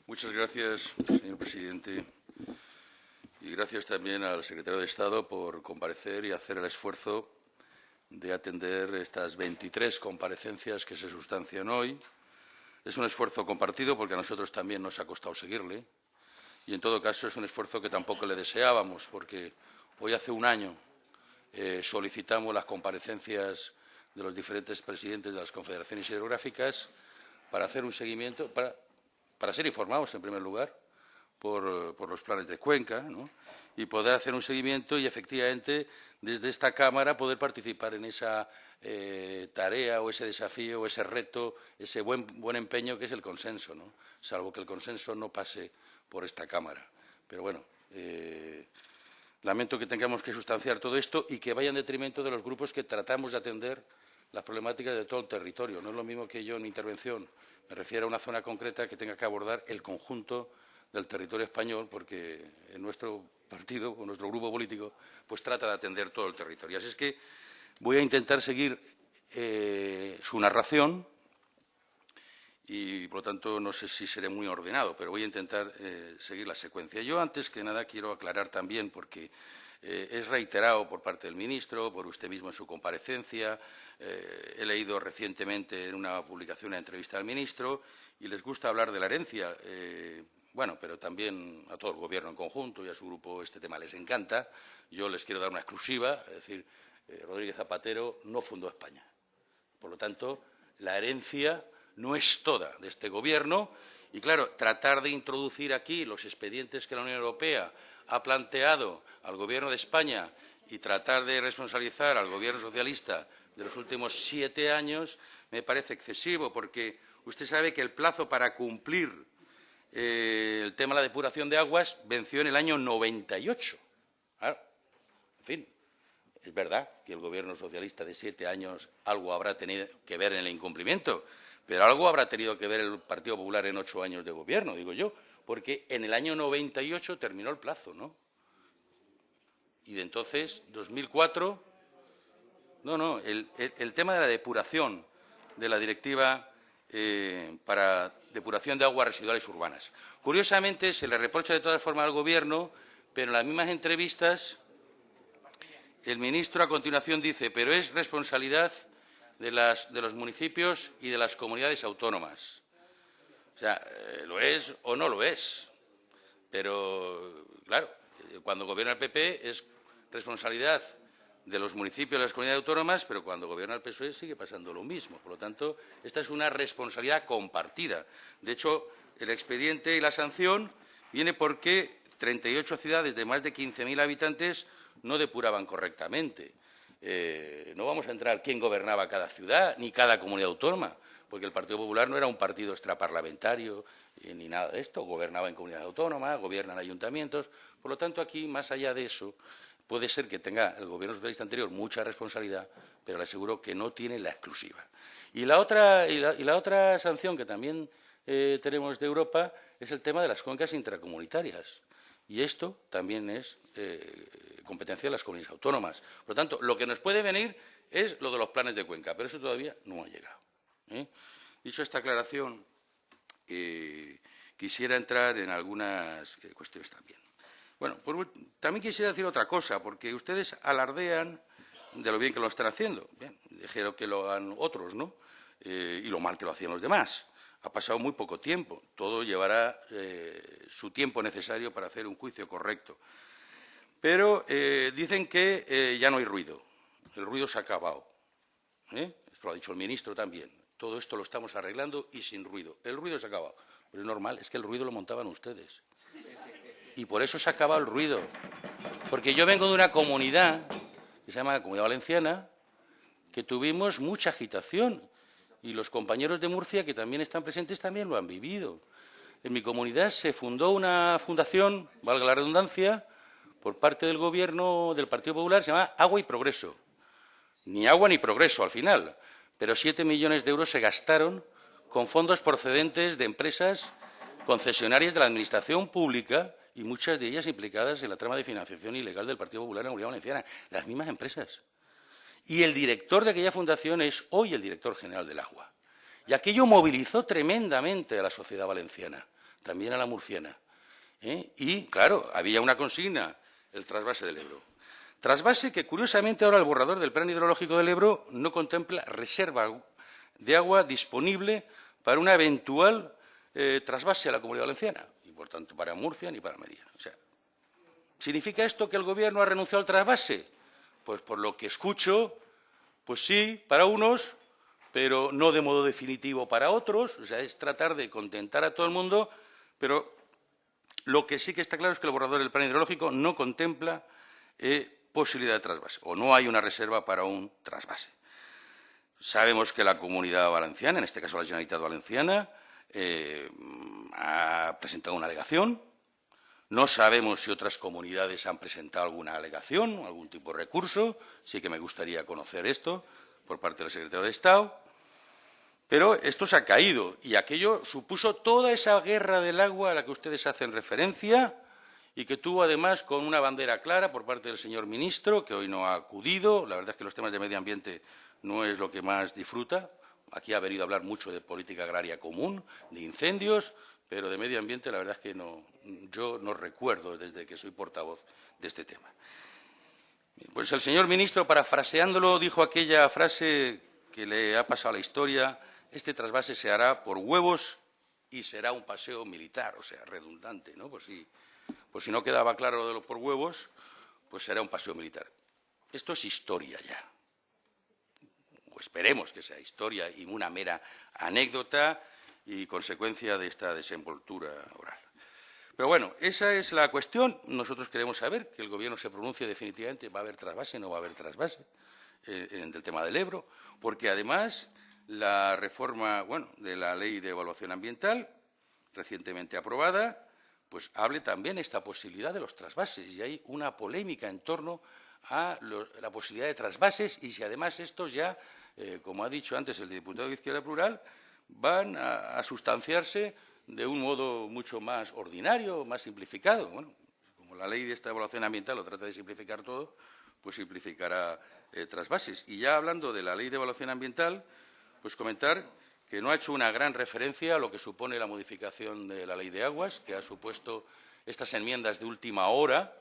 Muchas gracias, señor presidente. Y gracias también al secretario de Estado por comparecer y hacer el esfuerzo de atender estas 23 comparecencias que se sustancian hoy. Es un esfuerzo compartido porque a nosotros también nos ha costado seguirle. Y, en todo caso, es un esfuerzo que tampoco le deseábamos, porque hoy hace un año solicitamos las comparecencias de los diferentes presidentes de las confederaciones hidrográficas para hacer un seguimiento, para ser informados, en primer lugar, por los planes de cuenca, ¿no? Y poder hacer un seguimiento y, efectivamente, desde esta Cámara poder participar en esa tarea o ese desafío o ese reto, ese buen empeño que es el consenso, ¿no? Salvo que el consenso no pase por esta Cámara. Pero, bueno, lamento que tengamos que sustanciar todo esto y que vaya en detrimento de los grupos que tratamos de atender las problemáticas de todo el territorio. No es lo mismo que yo en mi intervención me refiero a una zona concreta que tenga que abordar el conjunto del territorio español, porque en nuestro partido, o nuestro grupo político, pues trata de atender todo el territorio. Así es que voy a intentar seguir su narración y, por lo tanto, no sé si seré muy ordenado, pero voy a intentar seguir la secuencia. Yo, antes que nada, quiero aclarar también, porque es reiterado por parte del ministro, por usted mismo en su comparecencia, he leído recientemente en una publicación una entrevista al ministro y les gusta hablar de la herencia. Bueno, pero también a todo el Gobierno en conjunto y a su grupo este tema les encanta. Yo les quiero dar una exclusiva, es decir, Rodríguez Zapatero no fundó España. Por lo tanto, la herencia no es toda de este Gobierno y, claro, tratar de introducir aquí los expedientes que la Unión Europea ha planteado al Gobierno de España y tratar de responsabilizar al Gobierno socialista de los últimos 7 años me parece excesivo, porque usted sabe que el plazo para cumplir el tema de la depuración de aguas venció en el año 98. Claro, en fin, es verdad que el Gobierno socialista de 7 años algo habrá tenido que ver en el incumplimiento, pero algo habrá tenido que ver el Partido Popular en 8 años de gobierno, digo yo, porque en el año 98 terminó el plazo, ¿no? Y de entonces, 2004, no, el tema de la depuración de la directiva para depuración de aguas residuales urbanas. Curiosamente, se le reprocha de todas formas al Gobierno, pero en las mismas entrevistas el ministro a continuación dice, pero es responsabilidad de los municipios y de las comunidades autónomas. O sea, lo es o no lo es. Pero, claro, cuando gobierna el PP es responsabilidad de los municipios y de las comunidades autónomas, pero cuando gobierna el PSOE sigue pasando lo mismo. Por lo tanto, esta es una responsabilidad compartida. De hecho, el expediente y la sanción viene porque 38 ciudades de más de 15.000 habitantes no depuraban correctamente. No vamos a entrar quién gobernaba cada ciudad ni cada comunidad autónoma, porque el Partido Popular no era un partido extraparlamentario ni nada de esto. Gobernaba en comunidades autónomas, gobiernan ayuntamientos. Por lo tanto, aquí, más allá de eso, puede ser que tenga el Gobierno socialista anterior mucha responsabilidad, pero le aseguro que no tiene la exclusiva. Y la otra sanción que también tenemos de Europa es el tema de las cuencas intracomunitarias. Y esto también es competencia de las comunidades autónomas. Por lo tanto, lo que nos puede venir es lo de los planes de cuenca, pero eso todavía no ha llegado. Dicho esta aclaración, quisiera entrar en algunas cuestiones también. Bueno, también quisiera decir otra cosa, porque ustedes alardean de lo bien que lo están haciendo. Bien, déjelo que lo hagan otros, ¿no? Y lo mal que lo hacían los demás. Ha pasado muy poco tiempo. Todo llevará su tiempo necesario para hacer un juicio correcto. Pero dicen que ya no hay ruido. El ruido se ha acabado. Esto lo ha dicho el ministro también. Todo esto lo estamos arreglando y sin ruido. El ruido se ha acabado. Pero es normal, es que el ruido lo montaban ustedes. Y por eso se ha acabado el ruido. Porque yo vengo de una comunidad que se llama la Comunidad Valenciana, que tuvimos mucha agitación. Y los compañeros de Murcia, que también están presentes, también lo han vivido. En mi comunidad se fundó una fundación, valga la redundancia, por parte del Gobierno del Partido Popular, se llama Agua y Progreso. Ni agua ni progreso al final. Pero 7 millones de euros se gastaron con fondos procedentes de empresas concesionarias de la Administración pública y muchas de ellas implicadas en la trama de financiación ilegal del Partido Popular en la Comunidad Valenciana. Las mismas empresas. Y el director de aquella fundación es hoy el director general del agua. Y aquello movilizó tremendamente a la sociedad valenciana. también a la murciana. Y, claro, había una consigna, el trasvase del Ebro. Trasvase que, curiosamente, ahora el borrador del Plan Hidrológico del Ebro no contempla reserva de agua disponible para una eventual trasvase a la Comunidad Valenciana, y, por tanto, para Murcia ni para Almería. O sea, ¿significa esto que el Gobierno ha renunciado al trasvase? Pues, por lo que escucho, pues sí, para unos, pero no de modo definitivo para otros. O sea, es tratar de contentar a todo el mundo, pero lo que sí que está claro es que el borrador del Plan Hidrológico no contempla posibilidad de trasvase, o no hay una reserva para un trasvase. Sabemos que la Comunidad Valenciana, en este caso la Generalitat Valenciana, ha presentado una alegación. No sabemos si otras comunidades han presentado alguna alegación, algún tipo de recurso. Sí que me gustaría conocer esto por parte del secretario de Estado. Pero esto se ha caído y aquello supuso toda esa guerra del agua a la que ustedes hacen referencia y que tuvo, además, con una bandera clara por parte del señor ministro, que hoy no ha acudido. La verdad es que los temas de medio ambiente no es lo que más disfruta. Aquí ha venido a hablar mucho de política agraria común, de incendios, pero de medio ambiente la verdad es que no, yo no recuerdo desde que soy portavoz de este tema. Pues el señor ministro, parafraseándolo, dijo aquella frase que le ha pasado a la historia: este trasvase se hará por huevos y será un paseo militar, o sea, redundante, ¿no? Pues si no quedaba claro de lo por huevos, pues será un paseo militar. Esto es historia ya. O esperemos que sea historia y una mera anécdota y consecuencia de esta desenvoltura oral. Pero bueno, esa es la cuestión. Nosotros queremos saber que el Gobierno se pronuncie definitivamente. ¿Va a haber trasvase? ¿No va a haber trasvase? Del tema del Ebro, porque además la reforma de la Ley de Evaluación Ambiental, recientemente aprobada, pues hable también esta posibilidad de los trasvases. Y hay una polémica en torno a la posibilidad de trasvases y si además estos ya, como ha dicho antes el diputado de Izquierda Plural, van a sustanciarse de un modo mucho más ordinario, más simplificado. Bueno, como la ley de esta evaluación ambiental lo trata de simplificar todo, pues simplificará trasvases. Y ya hablando de la ley de evaluación ambiental, pues comentar que no ha hecho una gran referencia a lo que supone la modificación de la ley de aguas, que ha supuesto estas enmiendas de última hora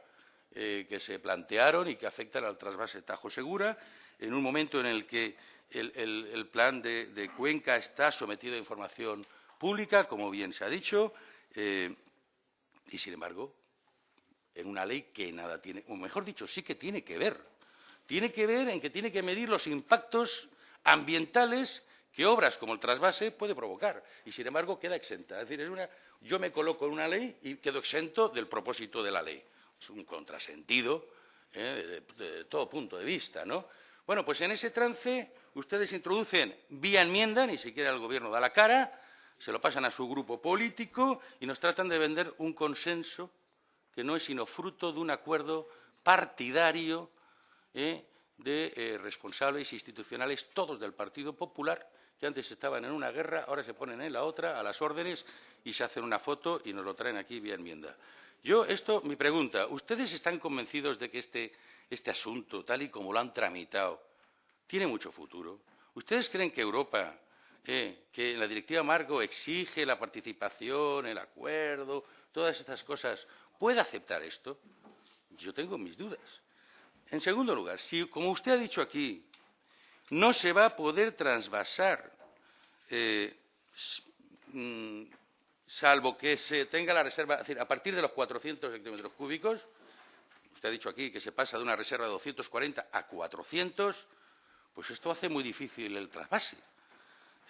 que se plantearon y que afectan al trasvase Tajo Segura, en un momento en el que el plan de Cuenca está sometido a información pública, como bien se ha dicho, y, sin embargo, en una ley que nada tiene, o mejor dicho, sí que tiene que ver. Tiene que ver en que tiene que medir los impactos ambientales que obras como el trasvase puede provocar, y, sin embargo, queda exenta. Es decir, yo me coloco en una ley y quedo exento del propósito de la ley. Es un contrasentido de todo punto de vista, ¿no? Bueno, pues en ese trance ustedes introducen vía enmienda, ni siquiera el Gobierno da la cara, se lo pasan a su grupo político y nos tratan de vender un consenso que no es sino fruto de un acuerdo partidario de responsables institucionales, todos del Partido Popular, que antes estaban en una guerra, ahora se ponen en la otra, a las órdenes, y se hacen una foto y nos lo traen aquí vía enmienda. Mi pregunta, ¿ustedes están convencidos de que este asunto, tal y como lo han tramitado, tiene mucho futuro? ¿Ustedes creen que Europa, que en la Directiva Marco exige la participación, el acuerdo, todas estas cosas, puede aceptar esto? Yo tengo mis dudas. En segundo lugar, si, como usted ha dicho aquí, no se va a poder trasvasar, salvo que se tenga la reserva, es decir, a partir de los 400 hectómetros cúbicos, usted ha dicho aquí que se pasa de una reserva de 240 a 400, pues esto hace muy difícil el trasvase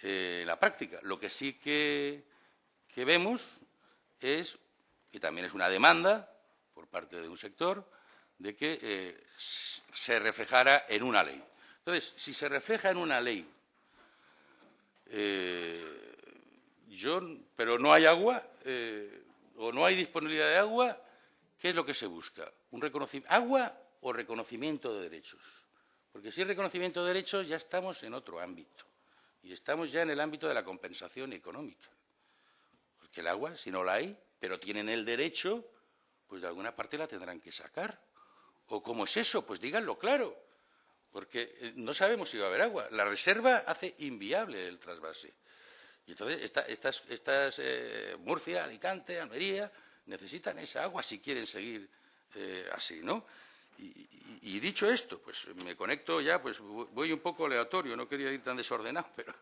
en la práctica. Lo que sí que vemos es, y también es una demanda por parte de un sector, de que se reflejara en una ley. Entonces, si se refleja en una ley, pero no hay agua, o no hay disponibilidad de agua, ¿qué es lo que se busca? ¿Agua o reconocimiento de derechos? Porque si es reconocimiento de derechos, ya estamos en otro ámbito. Y estamos ya en el ámbito de la compensación económica. Porque el agua, si no la hay, pero tienen el derecho, pues de alguna parte la tendrán que sacar. ¿O cómo es eso? Pues díganlo claro, porque no sabemos si va a haber agua. La reserva hace inviable el trasvase. Y entonces Murcia, Alicante, Almería, necesitan esa agua si quieren seguir así, ¿no? Y dicho esto, pues me conecto ya, pues voy un poco aleatorio, no quería ir tan desordenado, pero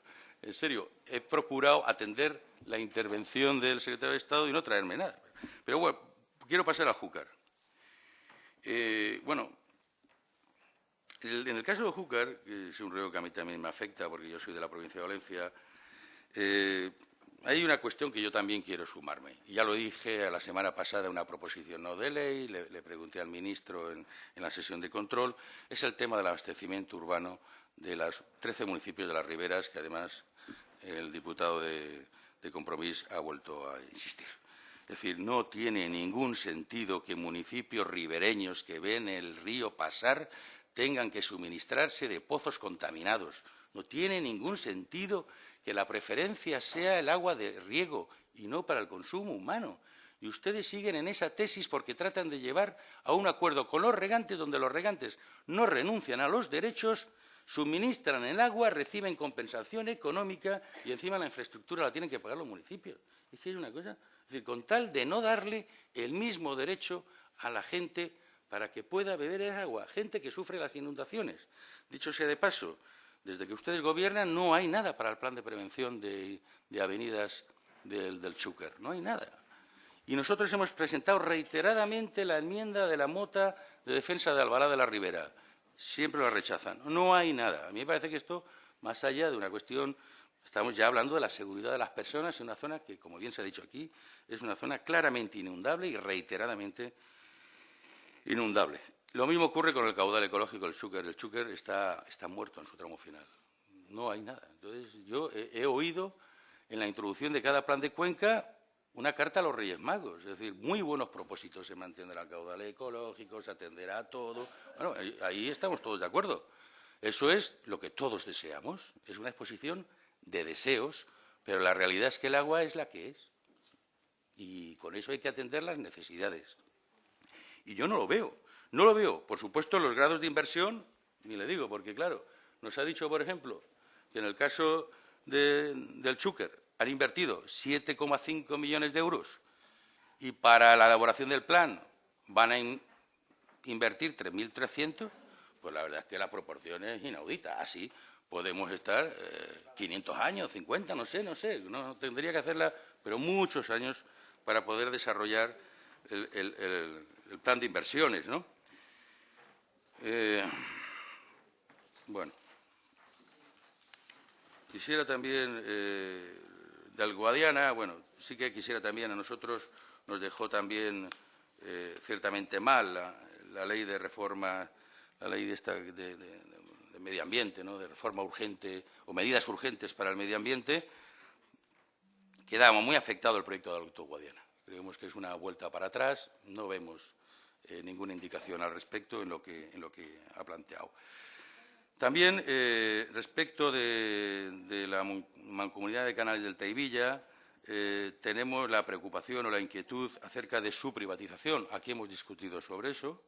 en serio, he procurado atender la intervención del secretario de Estado y no traerme nada. Pero bueno, quiero pasar al Júcar. Bueno, en el caso de Júcar, que es un río que a mí también me afecta porque yo soy de la provincia de Valencia, hay una cuestión que yo también quiero sumarme. Y ya lo dije la semana pasada en una proposición no de ley, le pregunté al ministro en la sesión de control, es el tema del abastecimiento urbano de los 13 municipios de las riberas, que además el diputado de Compromís ha vuelto a insistir. Es decir, no tiene ningún sentido que municipios ribereños que ven el río pasar tengan que suministrarse de pozos contaminados. No tiene ningún sentido que la preferencia sea el agua de riego y no para el consumo humano. Y ustedes siguen en esa tesis porque tratan de llevar a un acuerdo con los regantes, donde los regantes no renuncian a los derechos, suministran el agua, reciben compensación económica y encima la infraestructura la tienen que pagar los municipios. Es que es una cosa, es decir, con tal de no darle el mismo derecho a la gente para que pueda beber esa agua, gente que sufre las inundaciones. Dicho sea de paso, desde que ustedes gobiernan no hay nada para el plan de prevención de avenidas del Xúquer, no hay nada. Y nosotros hemos presentado reiteradamente la enmienda de la Mota de defensa de Albalá de la Ribera. Siempre lo rechazan. No hay nada. A mí me parece que esto, más allá de una cuestión, estamos ya hablando de la seguridad de las personas en una zona que, como bien se ha dicho aquí, es una zona claramente inundable y reiteradamente inundable. Lo mismo ocurre con el caudal ecológico del Xúquer. El Xúquer está muerto en su tramo final. No hay nada. Entonces, yo he oído en la introducción de cada plan de cuenca una carta a los Reyes Magos. Es decir, muy buenos propósitos. Se mantendrá el caudal ecológico, se atenderá a todo. Bueno, ahí estamos todos de acuerdo. Eso es lo que todos deseamos. Es una exposición de deseos, pero la realidad es que el agua es la que es. Y con eso hay que atender las necesidades. Y yo no lo veo. No lo veo. Por supuesto, los grados de inversión, ni le digo, porque, claro, nos ha dicho, por ejemplo, que en el caso del Xúquer han invertido 7,5 millones de euros y para la elaboración del plan van a invertir 3.300, pues la verdad es que la proporción es inaudita. Así podemos estar 500 años, 50, no sé, no tendría que hacerla, pero muchos años para poder desarrollar el plan de inversiones, ¿no? Bueno, quisiera también, del Guadiana, bueno, sí que quisiera también, a nosotros nos dejó también ciertamente mal la ley de reforma, la ley de medio ambiente, ¿no?, de reforma urgente o medidas urgentes para el medio ambiente. Quedaba muy afectado el proyecto de Alto Guadiana. Creemos que es una vuelta para atrás, no vemos ninguna indicación al respecto en lo que ha planteado. También, respecto de la Mancomunidad de Canales del Teivilla, tenemos la preocupación o la inquietud acerca de su privatización. Aquí hemos discutido sobre eso.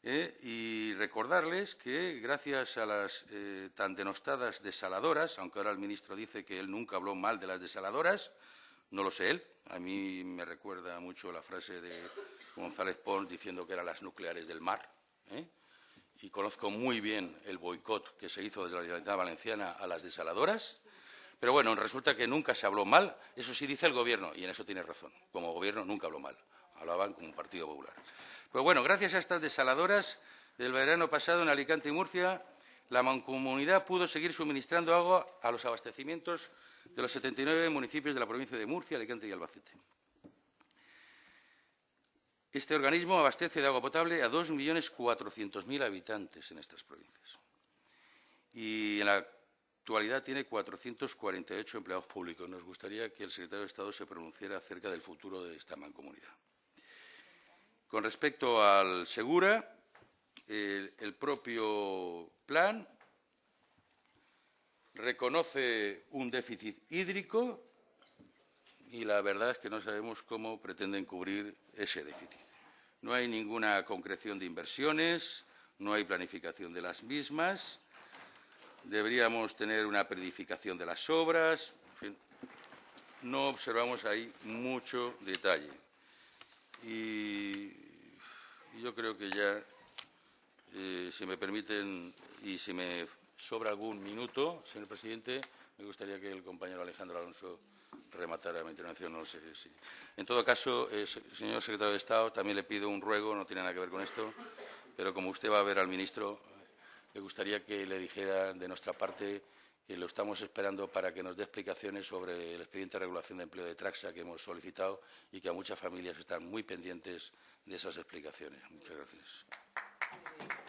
Y recordarles que, gracias a las tan denostadas desaladoras, aunque ahora el ministro dice que él nunca habló mal de las desaladoras, no lo sé él. A mí me recuerda mucho la frase de González Pons diciendo que eran las nucleares del mar. Y conozco muy bien el boicot que se hizo desde la Generalitat Valenciana a las desaladoras. Pero bueno, resulta que nunca se habló mal. Eso sí dice el Gobierno, y en eso tiene razón. Como Gobierno nunca habló mal. Hablaban como un partido popular. Pero bueno, gracias a estas desaladoras del verano pasado en Alicante y Murcia, la mancomunidad pudo seguir suministrando agua a los abastecimientos de los 79 municipios de la provincia de Murcia, Alicante y Albacete. Este organismo abastece de agua potable a 2.400.000 habitantes en estas provincias. Y en la actualidad tiene 448 empleados públicos. Nos gustaría que el secretario de Estado se pronunciara acerca del futuro de esta mancomunidad. Con respecto al Segura, el propio plan reconoce un déficit hídrico y la verdad es que no sabemos cómo pretenden cubrir ese déficit. No hay ninguna concreción de inversiones, no hay planificación de las mismas, deberíamos tener una planificación de las obras, en fin, no observamos ahí mucho detalle. Y yo creo que ya, si me permiten y si me sobra algún minuto, señor presidente, me gustaría que el compañero Alejandro Alonso rematara mi intervención. No sé si. En todo caso, señor secretario de Estado, también le pido un ruego, no tiene nada que ver con esto, pero como usted va a ver al ministro, le gustaría que le dijera de nuestra parte que lo estamos esperando para que nos dé explicaciones sobre el expediente de regulación de empleo de Traxa que hemos solicitado y que a muchas familias están muy pendientes de esas explicaciones. Muchas gracias.